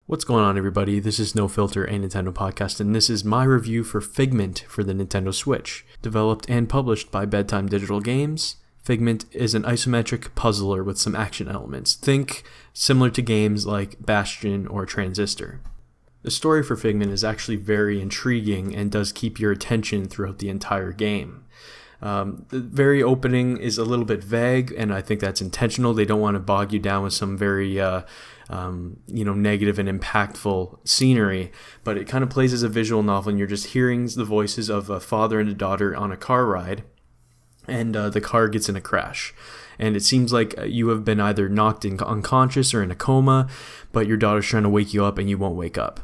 What's going on, everybody? This is No Filter, a Nintendo podcast, and this is my review for Figment for the Nintendo Switch. Developed and published by Bedtime Digital Games, Figment is an isometric puzzler with some action elements. Think similar to games like Bastion or Transistor. The story for Figment is actually very intriguing and does keep your attention throughout the entire game. The very opening is a little bit vague, and I think that's intentional. They don't want to bog you down with some very negative and impactful scenery, but it kind of plays as a visual novel, and you're just hearing the voices of a father and a daughter on a car ride, and the car gets in a crash. And it seems like you have been either knocked unconscious or in a coma, but your daughter's trying to wake you up and you won't wake up.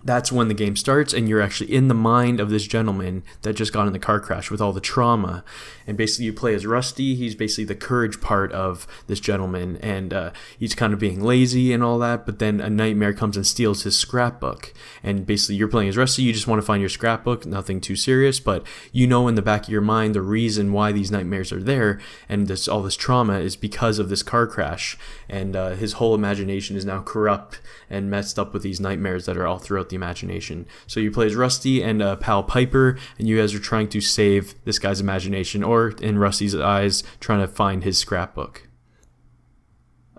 That's when the game starts, and you're actually in the mind of this gentleman that just got in the car crash with all the trauma. And basically you play as Rusty. He's basically the courage part of this gentleman, and he's kind of being lazy and all that, but then a nightmare comes and steals his scrapbook. And basically you're playing as Rusty, you just want to find your scrapbook, nothing too serious, but you know in the back of your mind the reason why these nightmares are there, and all this trauma is because of this car crash, and his whole imagination is now corrupt and messed up with these nightmares that are all throughout the imagination. So you play as Rusty and pal Piper, and you guys are trying to save this guy's imagination, or in Rusty's eyes, trying to find his scrapbook.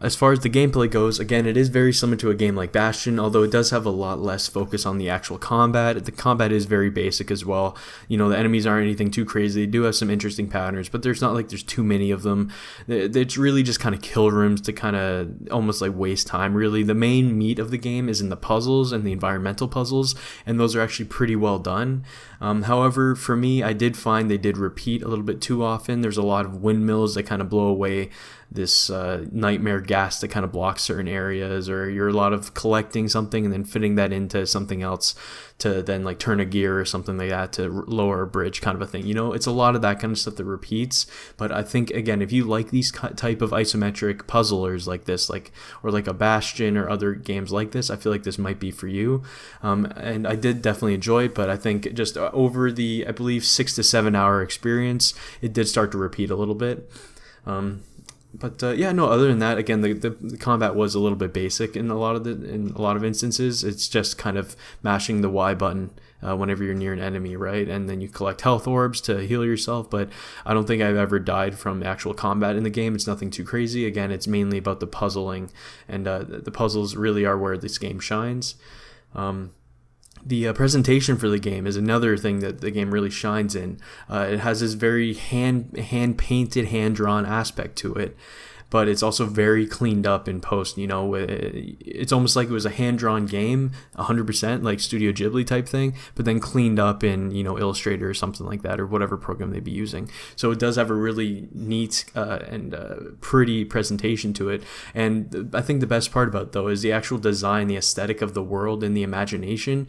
As far as the gameplay goes, again, it is very similar to a game like Bastion, although it does have a lot less focus on the actual combat. The combat is very basic as well. You know, the enemies aren't anything too crazy. They do have some interesting patterns, but there's not like there's too many of them. It's really just kind of kill rooms to kind of almost like waste time, really. The main meat of the game is in the puzzles and the environmental puzzles, and those are actually pretty well done. However, for me, I did find they did repeat a little bit too often. There's a lot of windmills that kind of blow away this nightmare gas that kind of blocks certain areas, or you're a lot of collecting something and then fitting that into something else to then like turn a gear or something like that to lower a bridge, kind of a thing. You know, it's a lot of that kind of stuff that repeats. But I think, again, if you like these type of isometric puzzlers like this, or like a Bastion or other games like this, I feel like this might be for you. And I did definitely enjoy it, but I think just over the, I believe, 6 to 7 hour experience, it did start to repeat a little bit. Other than that, again, the combat was a little bit basic in a lot of instances. It's just kind of mashing the Y button whenever you're near an enemy, right? And then you collect health orbs to heal yourself, but I don't think I've ever died from actual combat in the game. It's nothing too crazy. Again, it's mainly about the puzzling, and the puzzles really are where this game shines. The presentation for the game is another thing that the game really shines in. It has this very hand-painted, hand-drawn aspect to it, but it's also very cleaned up in post. You know, it's almost like it was a hand-drawn game, 100%, like Studio Ghibli type thing, but then cleaned up in, Illustrator or something like that, or whatever program they'd be using. So it does have a really neat and pretty presentation to it. And I think the best part about it, though, is the actual design, the aesthetic of the world and the imagination.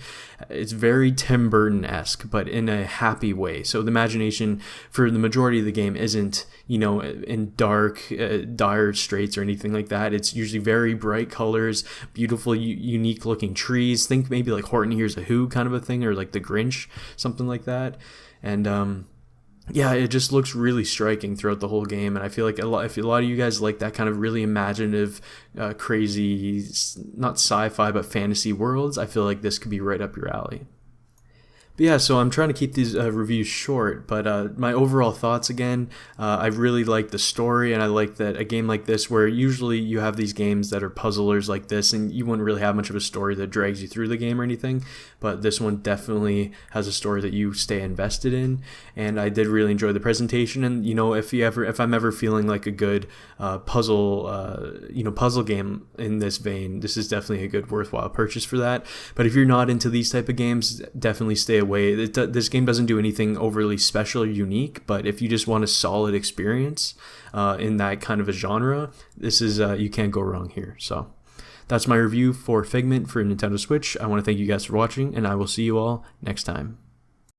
It's very Tim Burton-esque, but in a happy way. So the imagination for the majority of the game isn't, in dark, dire straits or anything like that. It's usually very bright colors, beautiful, unique looking trees. Think maybe like Horton Hears a Who kind of a thing, or like The Grinch, something like that. And it just looks really striking throughout the whole game. And I feel like if a lot of you guys like that kind of really imaginative, crazy, not sci-fi but fantasy worlds, I feel like this could be right up your alley. But yeah, so I'm trying to keep these reviews short, but my overall thoughts, again, I really like the story, and I like that a game like this, where usually you have these games that are puzzlers like this, and you wouldn't really have much of a story that drags you through the game or anything, but this one definitely has a story that you stay invested in, and I did really enjoy the presentation. And if I'm ever feeling like a good puzzle game in this vein, this is definitely a good worthwhile purchase for that. But if you're not into these type of games, definitely stay away. This game doesn't do anything overly special or unique, but if you just want a solid experience in that kind of a genre, this is you can't go wrong here. So that's my review for Figment for Nintendo Switch. I want to thank you guys for watching, and I will see you all next time.